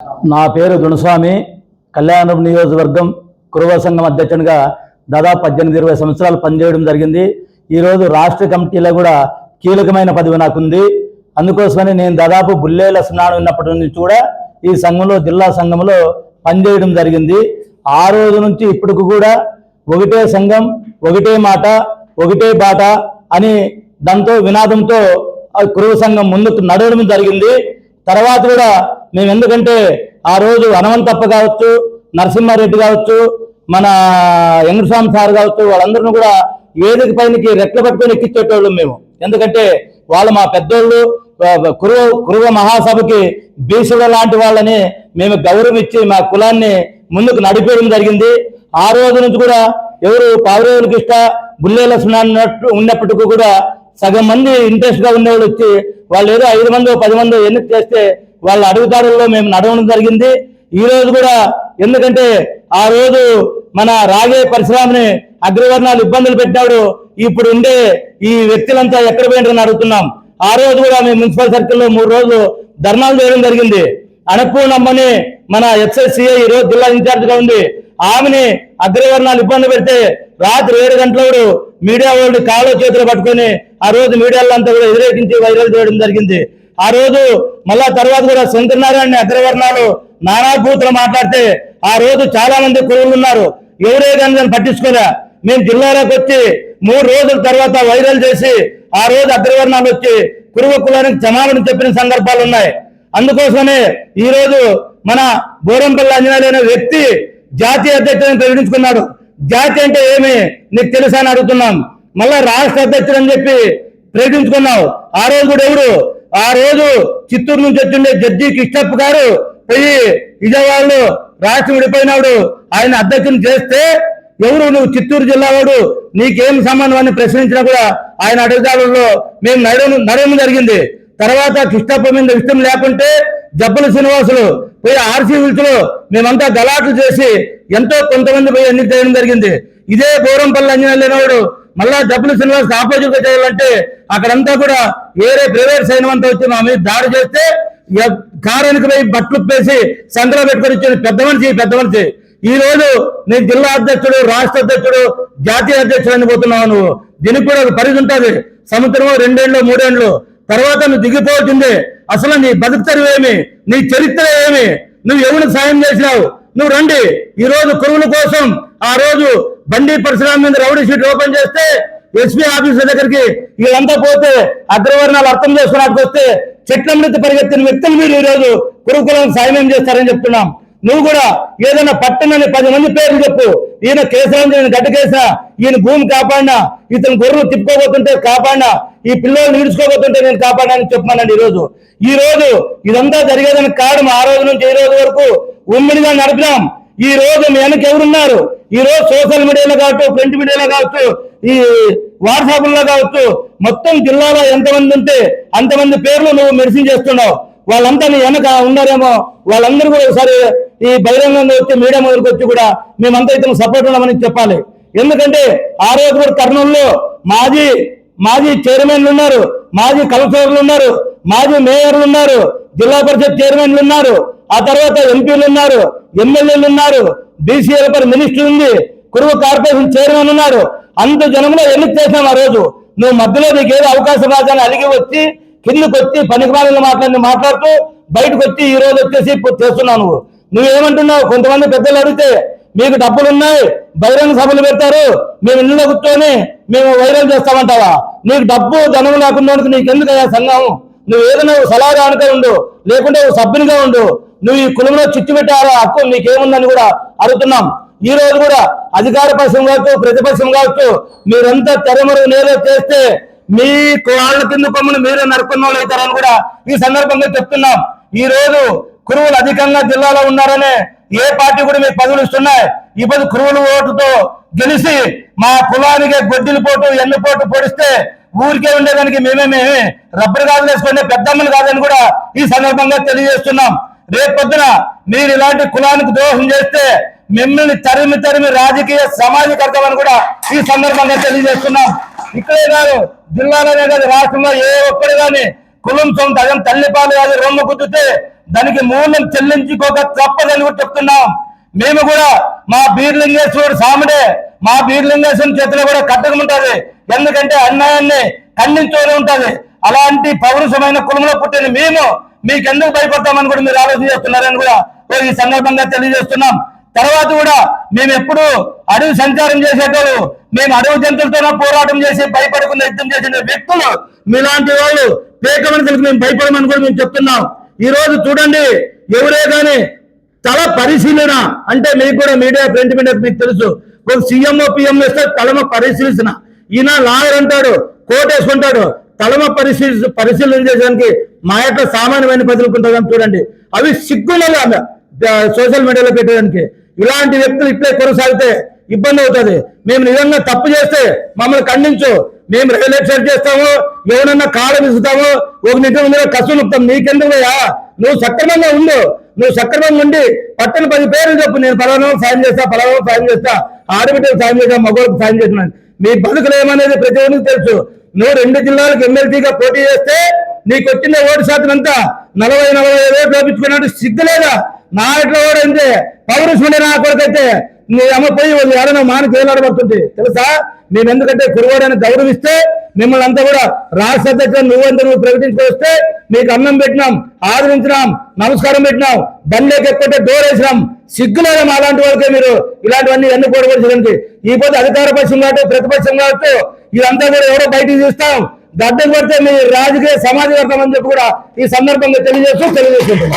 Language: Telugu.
నా పేరు దుణస్వామి. కళ్యాణం నియోజకవర్గం కురువ సంఘం అధ్యక్షునిగా దాదాపు 18-20 సంవత్సరాలు పనిచేయడం జరిగింది. ఈరోజు రాష్ట్ర కమిటీలో కూడా కీలకమైన పదవి నాకుంది. అందుకోసమని నేను దాదాపు బుల్లేల స్నానం ఉన్నప్పటి నుంచి కూడా ఈ సంఘంలో, జిల్లా సంఘంలో పనిచేయడం జరిగింది. ఆ రోజు నుంచి ఇప్పటికి కూడా ఒకటే సంఘం, ఒకటే మాట, ఒకటే బాట అని దాంతో వినాదంతో కురువ సంఘం ముందుకు నడవడం జరిగింది. తర్వాత కూడా మేము ఎందుకంటే ఆ రోజు హనుమంతప్ప కావచ్చు, నరసింహారెడ్డి కావచ్చు, మన వెంకటస్వామి సార్ కావచ్చు, వాళ్ళందరినీ కూడా వేదిక పైనకి రెట్లు పట్టుకొని ఎక్కించేటోళ్ళు మేము. ఎందుకంటే వాళ్ళు మా పెద్దోళ్ళు, కురువ మహాసభకి బీసుల లాంటి వాళ్ళని మేము గౌరవం ఇచ్చి మా కులాన్ని ముందుకు నడిపేయడం జరిగింది. ఆ రోజు నుంచి కూడా ఎవరు పావురేవులకి ఇష్ట బుల్లేల ఉన్నప్పటికీ కూడా సగం మంది ఇంట్రెస్ట్ గా ఉండేవాళ్ళు వచ్చి వాళ్ళు ఏదో 5 మందో 10 మందో ఎన్నిక చేస్తే వాళ్ళ అడుగుదారుల్లో మేము నడవడం జరిగింది. ఈ రోజు కూడా ఎందుకంటే ఆ రోజు మన రాగే పరిశ్రమని అగ్రవర్ణాలు ఇబ్బందులు పెట్టాడు. ఇప్పుడు ఉండే ఈ వ్యక్తులంతా ఎక్కడ పోయింటారని అడుగుతున్నాం. ఆ రోజు కూడా మేము మున్సిపల్ సర్కిల్లో 3 రోజులు ధర్నాలు చేయడం జరిగింది. అనపూర్ణమ్మని మన ఎక్సైసిఐ ఈ రోజు జిల్లా ఇన్ఛార్జ్ గా ఉంది. ఆమెని అగ్రవర్ణాలు ఇబ్బంది పెడితే రాత్రి 7 గంటల మీడియా వాళ్ళు కాళ్ళ చేతులు పట్టుకొని ఆ రోజు మీడియాలంతా కూడా వ్యతిరేకించి వైరల్ చేయడం జరిగింది. ఆ రోజు మళ్ళా తర్వాత కూడా శంకరనారాయణ అగ్రవర్ణాలు నానా బూతులు మాట్లాడితే ఆ రోజు చాలా మంది కురువులు ఉన్నారు. ఎవరే కానీ దాన్ని పట్టించుకోలే. మేము జిల్లాలోకి వచ్చి 3 రోజుల తర్వాత వైరల్ చేసి ఆ రోజు అగ్రవర్ణాలు వచ్చి కురువ కులానికి క్షమాపణ చెప్పిన సందర్భాలు ఉన్నాయి. అందుకోసమే ఈ రోజు మన బోరంపల్లి ఆంజనేయులు అనే వ్యక్తి జాతీయ అధ్యక్షుడిని ప్రకటించుకున్నాడు. జాతి అంటే ఏమి నీకు తెలుసా అని అడుగుతున్నాం. మళ్ళా రాష్ట్ర అధ్యక్షుడు అని చెప్పి ప్రకటించుకున్నావు. ఆ రోజు కూడా ఎవరు? ఆ రోజు చిత్తూరు నుంచి వచ్చిండే జడ్జి కిష్టప్ప గారు పోయి విజయవాడలో రాష్ట్రం విడిపోయినాడు. ఆయన అధ్యక్షుని చేస్తే ఎవరు నువ్వు చిత్తూరు జిల్లా వాడు, నీకేం సంబంధం అని ప్రశ్నించినా కూడా ఆయన అడుగుదారుల్లో మేము నడవడం జరిగింది. తర్వాత కిష్టప్ప మీద ఇష్టం లేకుంటే జబ్బుల శ్రీనివాసులు పోయి ఆర్సీ విల్చులో మేమంతా గలాట్లు చేసి ఎంతో కొంతమంది పోయి ఎన్నిక చేయడం జరిగింది. ఇదే బోరంపల్లి అంజనేయులు లేనివాడు మళ్ళా జబ్బుల శ్రీనివాస్ ఆపోజిట్ గా చేయాలంటే అక్కడంతా కూడా వేరే ప్రైవేట్ సైన్యం అంతా వచ్చి మా మీద దాడి చేస్తే కారానికి పోయి బట్టలు పేసి సంతలో పెట్టుకొని ఇచ్చిన పెద్ద మనిషి. ఈ రోజు నేను జిల్లా అధ్యక్షుడు, రాష్ట్ర అధ్యక్షుడు, జాతీయ అధ్యక్షుడు అని పోతున్నావు. నువ్వు దీనికి కూడా ఒక పరిధి ఉంటుంది. సంవత్సరం 2 ఏళ్ళు 3 ఏళ్ళు తర్వాత నువ్వు దిగిపోతుంది. అసలు నీ బతుకుతరు ఏమి, నీ చరిత్ర ఏమి, నువ్వు ఎవరికి సాయం చేసినావు? నువ్వు రండి. ఈ రోజు కురువుల కోసం ఆ రోజు బండి పరిశ్రమ మీద రౌడీ షీట్ ఓపెన్ చేస్తే ఎస్పీ ఆఫీసర్ దగ్గరికి వీళ్ళంతా పోతే అగ్రవర్ణాలు అర్థం చేసుకున్నట్టుకు వస్తే చెట్లమృతి పరిగెత్తిన వ్యక్తులు మీరు ఈ రోజు కురుకులను సాయం చేస్తారని చెప్తున్నాం. నువ్వు కూడా ఏదైనా పట్టణని 10 మంది పేర్లు చెప్పు. ఈయన కేసాలని, ఈయన గడ్డ కేసా, ఈయన భూమి కాపాడినా, ఇతను గొర్రెలు తిప్పుకోబోతుంటే కాపాడినా, ఈ పిల్లలు ఈడ్చుకోబోతుంటే నేను కాపాడాలని చెప్పమనండి. ఈ రోజు ఇదంతా జరిగేదానికి కారణం ఆ రోజు నుంచి ఈ రోజు వరకు ఉమ్మడిగా నడిపినాం. ఈ రోజు మీ వెనక ఎవరున్నారు? ఈ రోజు సోషల్ మీడియాలో కావచ్చు, ప్రింట్ మీడియాలో కావచ్చు, ఈ వాట్సాప్లో కావచ్చు, మొత్తం జిల్లాలో ఎంతమంది ఉంటే అంతమంది పేర్లు నువ్వు మెడిసిన్ చేస్తున్నావు. వాళ్ళంతా నీ వెనక ఉన్నారేమో. వాళ్ళందరూ కూడా ఒకసారి ఈ బహిరంగంగా వచ్చి మీడియా ముందుకు వచ్చి కూడా మేమంతా ఇతను సపోర్ట్ ఉన్నామని చెప్పాలి. ఎందుకంటే ఆ రోజు కూడా కర్నూలులో మాజీ చైర్మన్లు ఉన్నారు, మాజీ కలెక్టర్లు ఉన్నారు, మాజీ మేయర్లు ఉన్నారు, జిల్లా పరిషత్ చైర్మన్లు ఉన్నారు, ఆ తర్వాత ఎంపీలు ఉన్నారు, ఎమ్మెల్యేలు ఉన్నారు, బీసీఎల పై మినిస్టర్ ఉంది, కురువ కార్పొరేషన్ చైర్మన్ ఉన్నారు. అంత జనంలో ఎన్నిక చేశాం. ఆ రోజు నువ్వు మధ్యలో నీకు ఏదో అవకాశం రాదని అలిగి వచ్చి కిందకు వచ్చి పనికిమాలను మాట్లాడుతూ బయటకు వచ్చి ఈ రోజు వచ్చేసి చేస్తున్నావు. నువ్వేమంటున్నావు? కొంతమంది పెద్దలు అడిగితే మీకు డబ్బులు ఉన్నాయి, బహిరంగ సభలు పెడతారు, మేము ఇళ్ళలో కూర్చొని మేము వైరల్ చేస్తామంటావా? నీకు డబ్బు ధనం లేకుండా నీకెందుకు అయ్యా సంఘం? నువ్వు ఏదైనా సలహాదానిగా ఉండు, లేకుంటే సభ్యునిగా ఉండు. నువ్వు ఈ కులంలో చిచ్చు పెట్టారా హక్కు నీకేముందని కూడా అడుగుతున్నాం. ఈ రోజు కూడా అధికార పక్షం కావచ్చు, ప్రతిపక్షం కావచ్చు, మీరంతా తెరమరుగు నేలో చేస్తే మీ వాళ్ళ కింద కొమ్మను మీరే నరుకున్న వాళ్ళు అవుతారని కూడా ఈ సందర్భంగా చెప్తున్నాం. ఈ రోజు కురువులు అధికంగా జిల్లాలో ఉన్నారనే ఏ పార్టీ కూడా మీకు పదవులు ఇస్తున్నాయి. ఇప్పుడు కురువులు ఓటుతో గెలిచి మా కులానికి గొడ్డిలి పోటు ఎన్ని పోటు పొడిస్తే ఊరికే ఉండేదానికి మేమేమి రబ్బర్ గాజులు వేసుకునే పెద్దమ్మలు కాదని కూడా ఈ సందర్భంగా తెలియజేస్తున్నాం. రేపొద్దున మీరు ఇలాంటి కులానికి ద్రోహం చేస్తే మిమ్మల్ని తరిమి రాజకీయ సమాజకర్తమని కూడా ఈ సందర్భంగా తెలియజేస్తున్నాం. ఇక్కడే కాదు, జిల్లాలోనే కాదు, రాష్ట్రంలో ఏ ఒక్కడు కానీ కులం సొంత అదం తల్లిపాలు కాదు రొమ్మ గుద్దితే దానికి మూలం చెల్లించుకోక తప్పదని కూడా చెప్తున్నాం. మేము కూడా మా బీర్లింగేశ్వరుడు సాముడే, మా బీర్లింగేశ్వరుని చేతిలో కూడా కట్టకం ఉంటుంది. ఎందుకంటే అన్యాయాన్ని ఖండించూనే ఉంటుంది. అలాంటి పౌరుషమైన కులంలో పుట్టిన మేము మీకెందుకు భయపడతామని కూడా మీరు ఆలోచన చేస్తున్నారని కూడా ఈ సందర్భంగా తెలియజేస్తున్నాం. తర్వాత కూడా మేము ఎప్పుడు అడవి సంచారం చేసేటోళ్ళు, మేము అడవి జంతువులతో పోరాటం చేసి భయపడకుండా యుద్ధం చేసిన వ్యక్తులు మీలాంటి వాళ్ళు పేక మనుషులకు మేము భయపడమని కూడా మేము చెప్తున్నాం. ఈ రోజు చూడండి, ఎవరే కానీ తల పరిశీలన అంటే మీకు కూడా మీడియా ప్రింట్ మీడియా మీకు తెలుసు, ఒక సీఎంఓ పిఎం వేస్తే తలమ పరిశీలించిన, ఈయన లాయర్ అంటాడు, కోర్టు వేసుకుంటాడు, తలమ పరిశీలన చేసేదానికి మా యొక్క సామాన్యమైన ప్రజలకు ఉంటుందని చూడండి. అవి సిగ్గులలో సోషల్ మీడియాలో పెట్టడానికి. ఇలాంటి వ్యక్తులు ఇట్లే కొనసాగితే ఇబ్బంది అవుతుంది. మేము నిజంగా తప్పు చేస్తే మమ్మల్ని ఖండించు, మేము రైలు ఎక్సైజ్ చేస్తాము, ఎవరన్నా కాలం ఇస్తాము, ఒక నిజం మీద కసులు ఉంటాం. నీకెందుకయ్యా, నువ్వు సక్రమంగా ఉండు, నువ్వు సక్రమంగా ఉండి పట్టణ 10 పేర్లు చెప్పు, నేను పలానా సాయం చేస్తా, పలానా సాయం చేస్తా, ఆడబిడ్డకు సాయం చేస్తా, మగవాళ్ళకి సాయం చేస్తున్నాను. మీ బతుకులు ఏమనేది ప్రతి ఒక్కరికి తెలుసు. నువ్వు 2 జిల్లాలకు ఎమ్మెల్సీగా పోటీ చేస్తే నీకు వచ్చిన ఓటు శాతం అంతా 40-45 ఓట్లు వేపించుకున్నట్టు సిగ్గులేదా? నా ఇట్లా కూడా అంతే పౌరుషుడే నా కొరకైతే నీ అమ్మ పోయి ఏడనో మానకి ఏలాడబడుతుంది తెలుసా. మేము ఎందుకంటే కురువాడని గౌరవిస్తే మిమ్మల్ని అంతా కూడా రాష్ట్ర అధ్యక్షులు నువ్వంతా నువ్వు ప్రకటించుకొస్తే మీకు అన్నం పెట్టినాం, ఆదరించినాం, నమస్కారం పెట్టినాం, బండ్లోకి ఎక్కుంటే డోర్ వేసినాం. సిగ్గులేదా అలాంటి వాళ్ళకే మీరు ఇలాంటివన్నీ ఎన్నుకోవడానికి? ఈ పోతే అధికార పక్షం కావచ్చు, ప్రతిపక్షం కావచ్చు, ఇదంతా కూడా ఎవరో బయటికి చూస్తాం. గడ్డలు పడితే మీ రాజకీయ సమాజవర్గం అని చెప్పి కూడా ఈ సందర్భంగా తెలియజేస్తున్నాం.